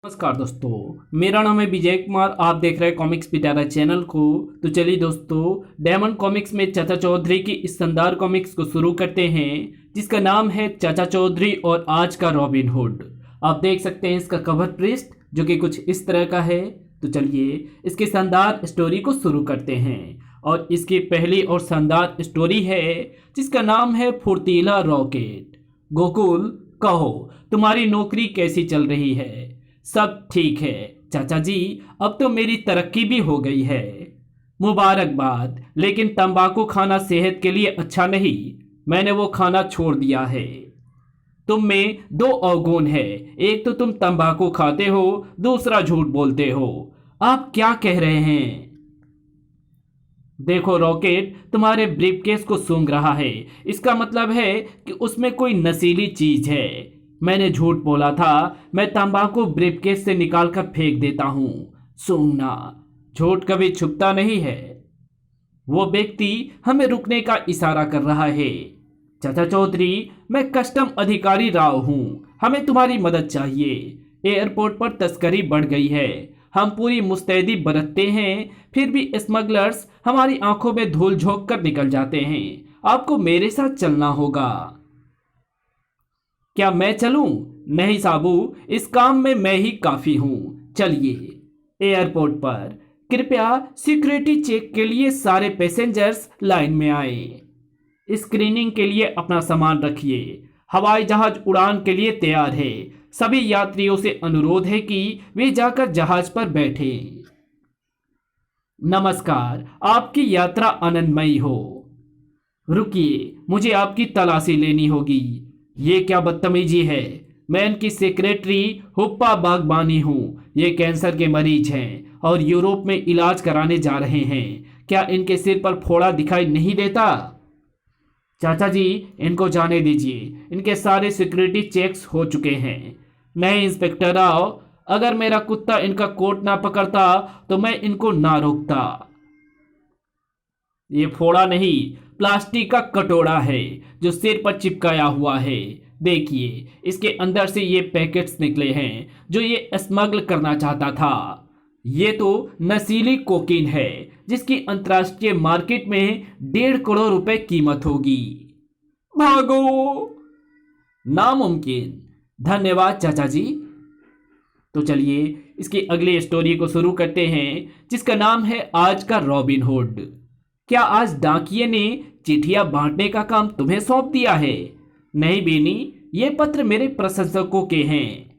नमस्कार दोस्तों, मेरा नाम है विजय कुमार। आप देख रहे हैं कॉमिक्स पिटारा चैनल को। तो चलिए दोस्तों, डायमंड कॉमिक्स में चाचा चौधरी की इस शानदार कॉमिक्स को शुरू करते हैं, जिसका नाम है चाचा चौधरी और आज का रॉबिन हुड। आप देख सकते हैं इसका कवर पृष्ठ जो कि कुछ इस तरह का है। तो चलिए इसकी शानदार स्टोरी को शुरू करते हैं। और इसकी पहली और शानदार स्टोरी है जिसका नाम है फुर्तीला रॉकेट। गोकुल, कहो तुम्हारी नौकरी कैसी चल रही है? सब ठीक है चाचा जी, अब तो मेरी तरक्की भी हो गई है। मुबारकबाद, लेकिन तंबाकू खाना सेहत के लिए अच्छा नहीं। मैंने वो खाना छोड़ दिया है। तुम में दो अवगुण है, एक तो तुम तंबाकू खाते हो, दूसरा झूठ बोलते हो। आप क्या कह रहे हैं? देखो रॉकेट, तुम्हारे ब्रीफकेस को सूंघ रहा है, इसका मतलब है कि उसमें कोई नशीली चीज है। मैंने झूठ बोला था। मैं तंबाकू ब्रीफकेस से निकालकर फेंक देता हूं। सूंघना, झूठ कभी छुपता नहीं है। वो व्यक्ति हमें रुकने का इशारा कर रहा है। चाचा चौधरी, मैं कस्टम अधिकारी राव हूं, हमें तुम्हारी मदद चाहिए। एयरपोर्ट पर तस्करी बढ़ गई है। हम पूरी मुस्तैदी बरतते हैं, फिर भी स्मगलर्स हमारी आंखों में धूल झोंक कर निकल जाते हैं। आपको मेरे साथ चलना होगा। क्या मैं चलूं? नहीं साबू, इस काम में मैं ही काफी हूं। चलिए। एयरपोर्ट पर कृपया सिक्योरिटी चेक के लिए सारे पैसेंजर्स लाइन में आए। स्क्रीनिंग के लिए अपना सामान रखिए। हवाई जहाज उड़ान के लिए तैयार है। सभी यात्रियों से अनुरोध है कि वे जाकर जहाज पर बैठे। नमस्कार, आपकी यात्रा आनंदमयी हो। रुकिए, मुझे आपकी तलाशी लेनी होगी। ये क्या बदतमीजी है? मैं इनकी सेक्रेटरी हुप्पा बागबानी हूँ। ये कैंसर के मरीज हैं और यूरोप में इलाज कराने जा रहे हैं। क्या इनके सिर पर फोड़ा दिखाई नहीं देता? चाचा जी, इनको जाने दीजिए, इनके सारे सिक्योरिटी चेक्स हो चुके हैं। नहीं इंस्पेक्टर राव, अगर मेरा कुत्ता इनका कोट ना पकड़ता तो मैं इनको ना रोकता। ये फोड़ा नहीं, प्लास्टिक का कटोरा है जो सिर पर चिपकाया हुआ है। देखिए, इसके अंदर से ये पैकेट्स निकले हैं जो ये स्मगल करना चाहता था। ये तो नशीली कोकीन है जिसकी अंतर्राष्ट्रीय मार्केट में 1.5 करोड़ रुपए कीमत होगी। भागो! नामुमकिन। धन्यवाद चाचा जी। तो चलिए इसकी अगली स्टोरी को शुरू करते हैं, जिसका नाम है आज का रॉबिन हुड। क्या आज डाकिये ने चिट्ठियां बांटने का काम तुम्हें सौंप दिया है? नहीं बेनी, ये पत्र मेरे प्रशंसकों के हैं।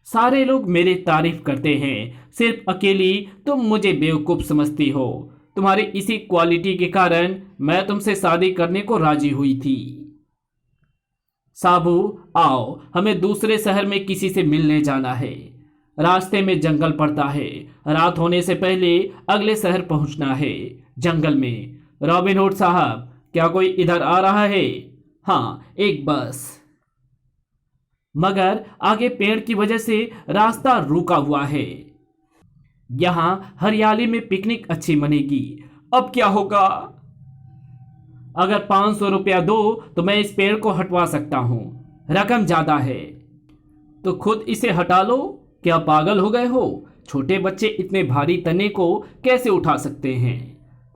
सारे लोग मेरी तारीफ करते हैं, सिर्फ अकेली तुम मुझे बेवकूफ समझती हो। तुम्हारी इसी क्वालिटी के कारण मैं तुमसे शादी करने को राजी हुई थी। साबू, आओ, हमें दूसरे शहर में किसी से मिलने जाना है। रास्ते में जंगल पड़ता है, रात होने से पहले अगले शहर पहुंचना है। जंगल में। रॉबिन हुड साहब, क्या कोई इधर आ रहा है? हाँ, एक बस। मगर आगे पेड़ की वजह से रास्ता रुका हुआ है। यहां हरियाली में पिकनिक अच्छी बनेगी। अब क्या होगा? अगर 500 रुपया दो तो मैं इस पेड़ को हटवा सकता हूं। रकम ज्यादा है तो खुद इसे हटा लो। क्या पागल हो गए हो? छोटे बच्चे इतने भारी तने को कैसे उठा सकते हैं?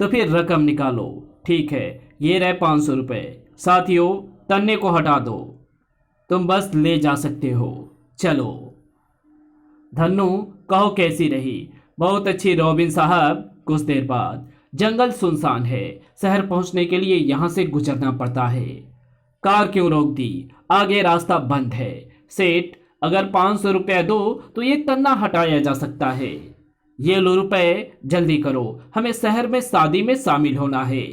तो फिर रकम निकालो। ठीक है, ये रहे 500 रुपये। साथियों, तन्ने को हटा दो। तुम बस ले जा सकते हो। चलो। धन्नू, कहो कैसी रही? बहुत अच्छी रॉबिन साहब। कुछ देर बाद। जंगल सुनसान है, शहर पहुंचने के लिए यहां से गुजरना पड़ता है। कार क्यों रोक दी? आगे रास्ता बंद है। सेठ, अगर 500 रुपया दो तो ये तन्ना हटाया जा सकता है। ये लो रुपए, जल्दी करो, हमें शहर में शादी में शामिल होना है।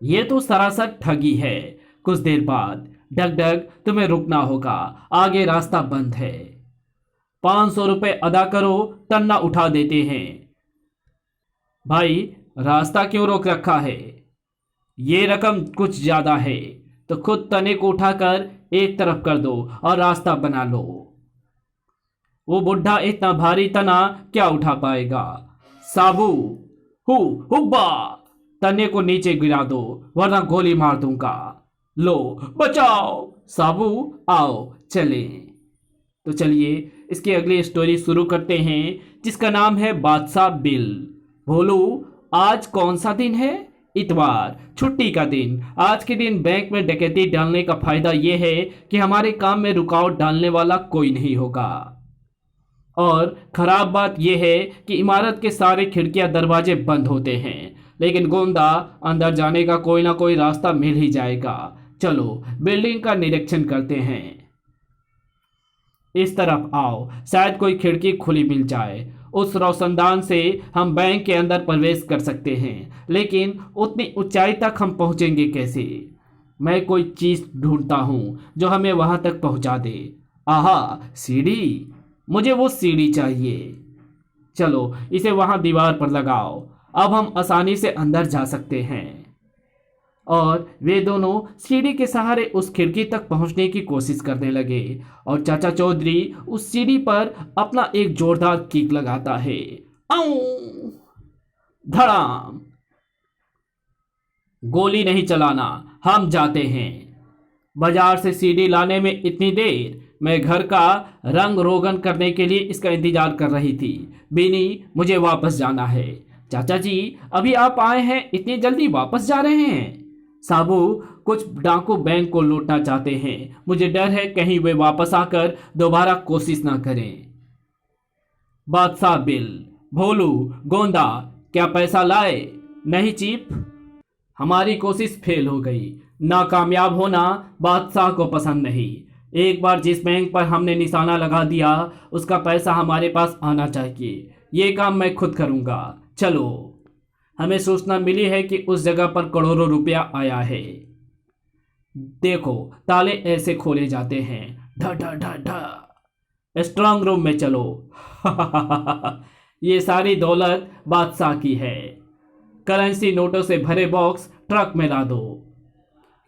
ये तो सरासर ठगी है। कुछ देर बाद। डग डग, तुम्हें रुकना होगा, आगे रास्ता बंद है। 500 रुपये अदा करो, तन्ना उठा देते हैं। भाई, रास्ता क्यों रोक रखा है? ये रकम कुछ ज्यादा है, तो खुद तने को उठाकर एक तरफ कर दो और रास्ता बना लो। वो बुढ़ा इतना भारी तना क्या उठा पाएगा? साबू, हुब्बा, तने को नीचे गिरा दो वरना गोली मार दूंगा। लो, बचाओ। साबू, आओ चलें। तो चलिए इसकी अगली स्टोरी शुरू करते हैं, जिसका नाम है बादशाह बिल। भोलू, आज कौन सा दिन है? इतवार, छुट्टी का दिन। आज के दिन बैंक में डकैती डालने का फायदा यह है कि हमारे काम में रुकावट डालने वाला कोई नहीं होगा। और खराब बात यह है कि इमारत के सारे खिड़कियां दरवाजे बंद होते हैं, लेकिन गोंदा अंदर जाने का कोई ना कोई रास्ता मिल ही जाएगा। चलो बिल्डिंग का निरीक्षण करते हैं। इस तरफ आओ, शायद कोई खिड़की खुली मिल जाए। उस रोशनदान से हम बैंक के अंदर प्रवेश कर सकते हैं, लेकिन उतनी ऊंचाई तक हम पहुंचेंगे कैसे? मैं कोई चीज ढूंढता हूं जो हमें वहां तक पहुंचा दे। आहा, सीढ़ी। मुझे वो सीढ़ी चाहिए। चलो इसे वहां दीवार पर लगाओ। अब हम आसानी से अंदर जा सकते हैं। और वे दोनों सीढ़ी के सहारे उस खिड़की तक पहुंचने की कोशिश करने लगे और चाचा चौधरी उस सीढ़ी पर अपना एक जोरदार किक लगाता है। आऊ! धड़ाम! गोली नहीं चलाना, हम जाते हैं। बाजार से सीढ़ी लाने में इतनी देर, मैं घर का रंग रोगन करने के लिए इसका इंतजार कर रही थी। बीनी, मुझे वापस जाना है। चाचा जी, अभी आप आए हैं, इतनी जल्दी वापस जा रहे हैं? साबू, कुछ डाकू बैंक को लूटना चाहते हैं। मुझे डर है कहीं वे वापस आकर दोबारा कोशिश ना करें। बादशाह बिल, भोलू, गोंदा, क्या पैसा लाए? नहीं चीफ, हमारी कोशिश फेल हो गई। नाकामयाब होना बादशाह को पसंद नहीं। एक बार जिस बैंक पर हमने निशाना लगा दिया, उसका पैसा हमारे पास आना चाहिए। ये काम मैं खुद करूंगा। चलो। हमें सूचना मिली है कि उस जगह पर करोड़ों रुपया आया है। देखो, ताले ऐसे खोले जाते हैं। ढ ढ ढ ढ। स्ट्रांग रूम में चलो। ये सारी दौलत बादशाह की है। करेंसी नोटों से भरे बॉक्स ट्रक में ला दो।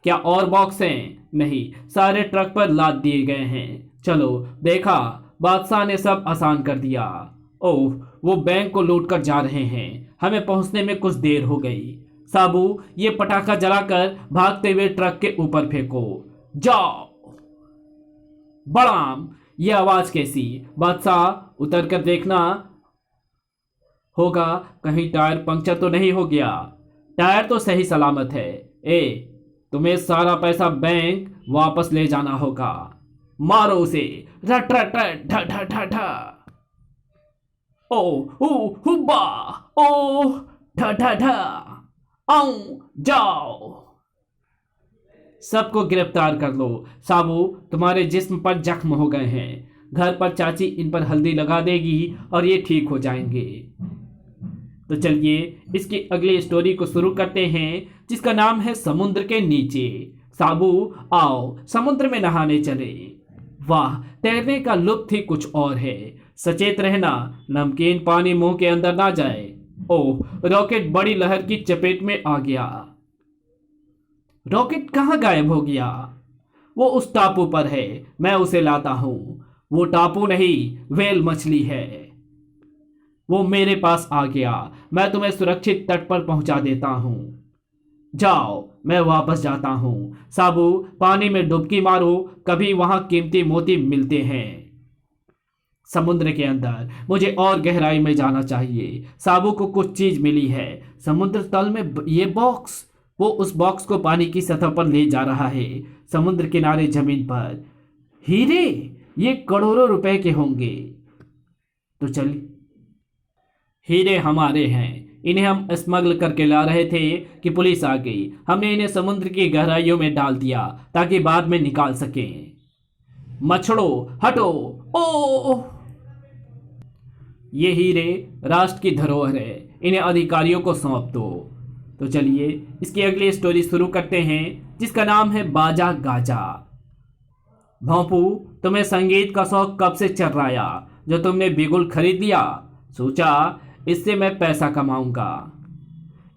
क्या और बॉक्स हैं? नहीं, सारे ट्रक पर लाद दिए गए हैं। चलो, देखा, बादशाह ने सब आसान कर दिया। ओह, वो बैंक को लूट कर जा रहे हैं। हमें पहुंचने में कुछ देर हो गई। साबू, ये पटाखा जलाकर भागते हुए ट्रक के ऊपर फेंको। जाओ। बड़ाम! ये आवाज कैसी? बादशाह, उतर कर देखना होगा कहीं टायर पंक्चर तो नहीं हो गया। टायर तो सही सलामत है। तुम्हें सारा पैसा बैंक वापस ले जाना होगा। मारो उसे। रट रट रट ढ ढ ढ ढ। ओ हुब्बा, ओ ढ ढ ढ। आऊं, जाओ। सबको गिरफ्तार कर लो। साबू, तुम्हारे जिस्म पर जख्म हो गए हैं। घर पर चाची इन पर हल्दी लगा देगी और ये ठीक हो जाएंगे। तो चलिए इसकी अगली स्टोरी को शुरू करते हैं, जिसका नाम है समुद्र के नीचे। साबू, आओ समुद्र में नहाने चले। वाह, तैरने का लुत्फ ही कुछ और है। सचेत रहना, नमकीन पानी मुंह के अंदर ना जाए। ओह, रॉकेट बड़ी लहर की चपेट में आ गया। रॉकेट कहाँ गायब हो गया? वो उस टापू पर है, मैं उसे लाता हूं। वो टापू नहीं, व्हेल मछली है। वो मेरे पास आ गया। मैं तुम्हें सुरक्षित तट पर पहुंचा देता हूं। जाओ, मैं वापस जाता हूं। साबू, पानी में डुबकी मारो, कभी वहां कीमती मोती मिलते हैं। समुद्र के अंदर मुझे और गहराई में जाना चाहिए। साबू को कुछ चीज मिली है। समुद्र तल में ये बॉक्स। वो उस बॉक्स को पानी की सतह पर ले जा रहा है। समुद्र किनारे जमीन पर हीरे, ये करोड़ों रुपए के होंगे। तो चलिए, हीरे हमारे हैं। इन्हें हम स्मगल करके ला रहे थे कि पुलिस आ गई। हमने इन्हें समुद्र की गहराइयों में डाल दिया ताकि बाद में निकाल सकें। मछड़ो, हटो। ओ, ये हीरे राष्ट्र की धरोहर है। इन्हें अधिकारियों को सौंप दो। तो चलिए इसकी अगली स्टोरी शुरू करते हैं, जिसका नाम है बाजा गाजा। भोंपू, तुम्हें संगीत का शौक कब से चढ़ रहा, जो तुमने बिगुल खरीद लिया? सोचा इससे मैं पैसा कमाऊंगा।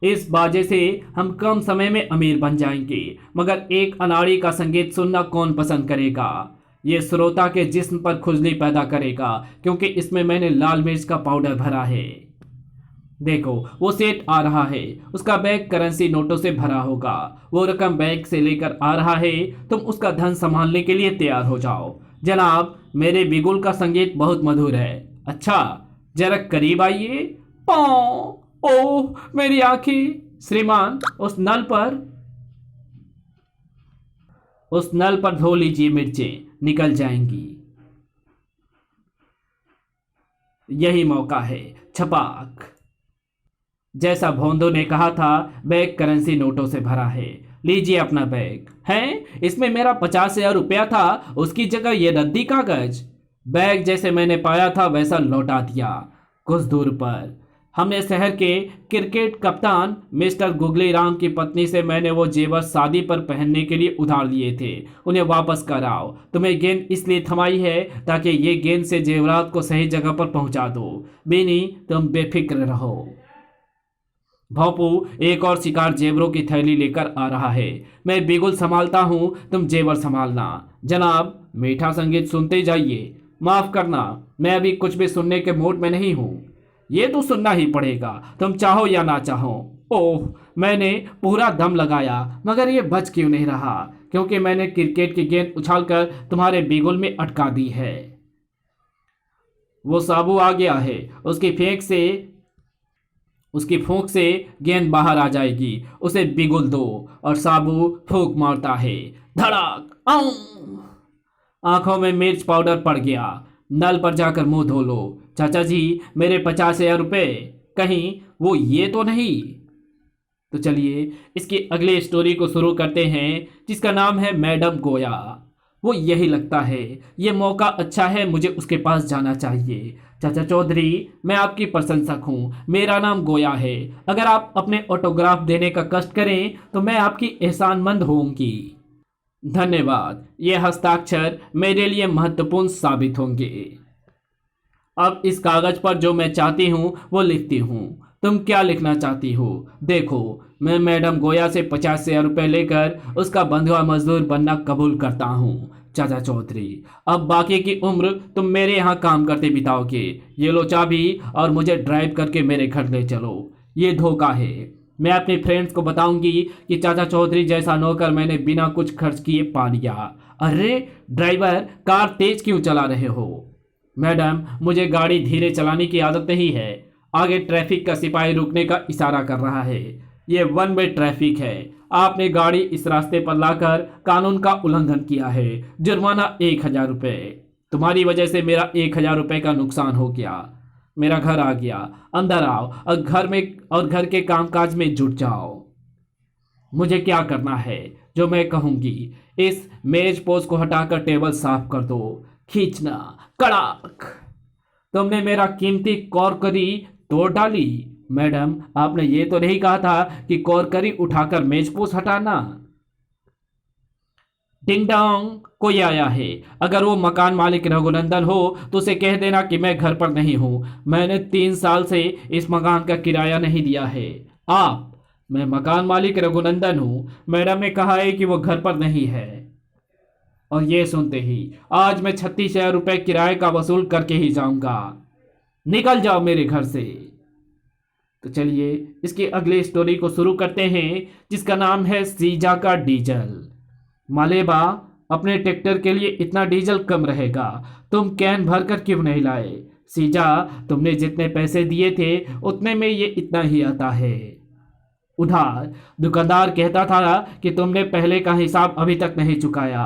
इस बाजे से हम कम समय में अमीर बन जाएंगे, मगर एक अनाड़ी का संगीत सुनना कौन पसंद करेगा? ये श्रोता के जिस्म पर खुजली पैदा करेगा, क्योंकि इसमें मैंने लाल मिर्च का पाउडर भरा है। देखो, वो सेठ आ रहा है। उसका बैग करेंसी नोटों से भरा होगा। वो रकम बैग से लेकर आ रहा है। तुम उसका धन संभालने के लिए तैयार हो जाओ। जनाब, मेरे बिगुल का संगीत बहुत मधुर है। अच्छा, जरा करीब आइए। पौ, ओह मेरी आंखें। श्रीमान, उस नल पर धो लीजिए, मिर्चें निकल जाएंगी। यही मौका है। छपाक। जैसा भोंदू ने कहा था, बैग करेंसी नोटों से भरा है। लीजिए अपना बैग। है, इसमें मेरा 50,000 रुपया था, उसकी जगह ये रद्दी कागज। बैग जैसे मैंने पाया था वैसा लौटा दिया। कुछ दूर पर हमने शहर के क्रिकेट कप्तान मिस्टर गुगली राम की पत्नी से मैंने वो जेवर शादी पर पहनने के लिए उधार लिए थे, उन्हें वापस कराओ। तुम्हें गेंद इसलिए थमाई है ताकि ये गेंद से जेवरात को सही जगह पर पहुंचा दो। बेनी, तुम बेफिक्र रहो। भोंपू एक और शिकार जेवरों की थैली लेकर आ रहा है। मैं बिगुल संभालता हूँ, तुम जेवर संभालना। जनाब, मीठा संगीत सुनते जाइए। माफ करना, मैं अभी कुछ भी सुनने के मूड में नहीं हूँ। ये तो सुनना ही पड़ेगा, तुम चाहो या ना चाहो। ओह, मैंने पूरा दम लगाया, मगर ये बच क्यों नहीं रहा? क्योंकि मैंने क्रिकेट की गेंद उछालकर तुम्हारे बिगुल में अटका दी है। वो साबू आ गया है, उसकी फूंक से गेंद बाहर आ जाएगी। उसे बिगुल दो। और साबू फूंक मारता है। धड़ाक। आऊं! आंखों में मिर्च पाउडर पड़ गया। नल पर जाकर मुंह धो लो। चाचा जी, मेरे 50,000 रुपये कहीं वो ये तो नहीं? तो चलिए इसकी अगली स्टोरी को शुरू करते हैं, जिसका नाम है मैडम गोया। वो यही लगता है, ये मौका अच्छा है, मुझे उसके पास जाना चाहिए। चाचा चौधरी, मैं आपकी प्रशंसक हूँ, मेरा नाम गोया है। अगर आप अपने ऑटोग्राफ देने का कष्ट करें तो मैं आपकी एहसानमंद होंगी। धन्यवाद, ये हस्ताक्षर मेरे लिए महत्वपूर्ण साबित होंगे। अब इस कागज पर जो मैं चाहती हूँ वो लिखती हूँ। तुम क्या लिखना चाहती हो? देखो, मैं मैडम गोया से 50,000 रुपये लेकर उसका बंधुआ मजदूर बनना कबूल करता हूँ। चाचा चौधरी, अब बाकी की उम्र तुम मेरे यहाँ काम करते बिताओगे। ये लो चाबी और मुझे ड्राइव करके मेरे घर ले चलो। ये धोखा है। मैं अपने फ्रेंड्स को बताऊंगी कि चाचा चौधरी जैसा नौकर मैंने बिना कुछ खर्च किए पा लिया। अरे ड्राइवर, कार तेज क्यों चला रहे हो? मैडम, मुझे गाड़ी धीरे चलाने की आदत नहीं है। आगे ट्रैफिक का सिपाही रुकने का इशारा कर रहा है। ये 1 वे ट्रैफिक है। आपने गाड़ी इस रास्ते पर लाकर कानून का उल्लंघन किया है। जुर्माना 1,000 रुपये। तुम्हारी वजह से मेरा 1,000 रुपये का नुकसान हो गया। मेरा घर आ गया। अंदर आओ और घर के कामकाज में जुट जाओ। मुझे क्या करना है जो मैं कहूंगी। इस मेज पोज को हटाकर टेबल साफ कर दो। खींचना। कड़ाक। तुमने मेरा कीमती कॉर्करी तोड़ डाली। मैडम, आपने ये तो नहीं कहा था कि कॉर्करी उठाकर मेज पोज हटाना। डिंग डोंग, कोई आया है। अगर वो मकान मालिक रघुनंदन हो तो उसे कह देना कि मैं घर पर नहीं हूँ। मैंने 3 साल से इस मकान का किराया नहीं दिया है। मैं मकान मालिक रघुनंदन हूँ। मैडम ने कहा है कि वो घर पर नहीं है। और ये सुनते ही आज मैं 36,000 रुपये किराए का वसूल करके ही जाऊंगा। निकल जाओ मेरे घर से। तो चलिए इसकी अगली स्टोरी को शुरू करते हैं, जिसका नाम है सीजा का डीजल। मालेबा, अपने ट्रैक्टर के लिए इतना डीजल कम रहेगा, तुम कैन भरकर क्यों नहीं लाए? सीजा, तुमने जितने पैसे दिए थे उतने में ये इतना ही आता है। उधार। दुकानदार कहता था कि तुमने पहले का हिसाब अभी तक नहीं चुकाया।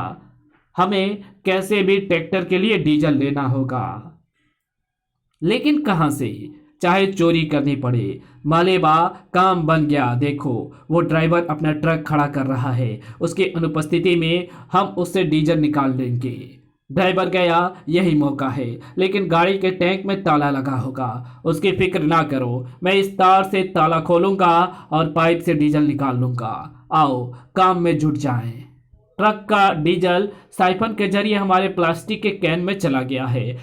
हमें कैसे भी ट्रैक्टर के लिए डीजल लेना होगा, लेकिन कहां से? चाहे चोरी करनी पड़े। मालेबा, काम बन गया। देखो, वो ड्राइवर अपना ट्रक खड़ा कर रहा है। उसकी अनुपस्थिति में हम उससे डीजल निकाल लेंगे। ड्राइवर गया, यही मौका है। लेकिन गाड़ी के टैंक में ताला लगा होगा। उसकी फिक्र ना करो, मैं इस तार से ताला खोलूंगा और पाइप से डीजल निकाल लूंगा। आओ काम में जुट जाएं। ट्रक का डीजल साइफन के जरिए हमारे प्लास्टिक के कैन में चला गया है।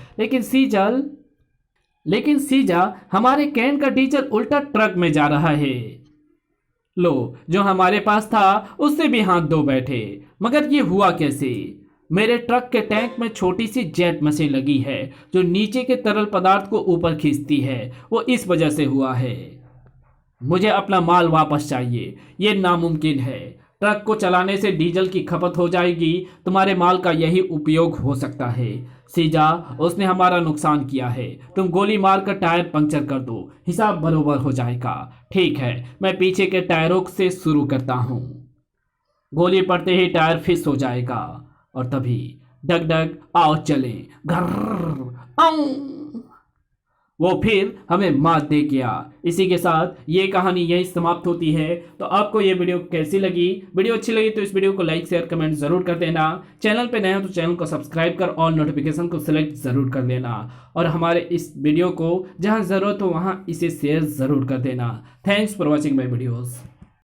लेकिन सीजा, हमारे कैन का डीजल उल्टा ट्रक में जा रहा है। लो, जो हमारे पास था उससे भी हाथ धो बैठे। मगर ये हुआ कैसे? मेरे ट्रक के टैंक में छोटी सी जेट मशीन लगी है जो नीचे के तरल पदार्थ को ऊपर खींचती है। वो इस वजह से हुआ है। मुझे अपना माल वापस चाहिए। ये नामुमकिन है। ट्रक को चलाने से डीजल की खपत हो जाएगी, तुम्हारे माल का यही उपयोग हो सकता है। सीजा, उसने हमारा नुकसान किया है, तुम गोली मारकर टायर पंक्चर कर दो, हिसाब बरोबर हो जाएगा। ठीक है, मैं पीछे के टायरों से शुरू करता हूँ। गोली पड़ते ही टायर फिस हो जाएगा और तभी डग डग आओ चले, घर आऊं, वो फिर हमें मात दे गया। इसी के साथ ये कहानी यही समाप्त होती है। तो आपको ये वीडियो कैसी लगी? वीडियो अच्छी लगी तो इस वीडियो को लाइक शेयर कमेंट जरूर कर देना। चैनल पे नए हो तो चैनल को सब्सक्राइब कर ऑल नोटिफिकेशन को सिलेक्ट जरूर कर लेना और हमारे इस वीडियो को जहां जरूरत हो वहां इसे शेयर जरूर कर देना। Thanks for watching my videos.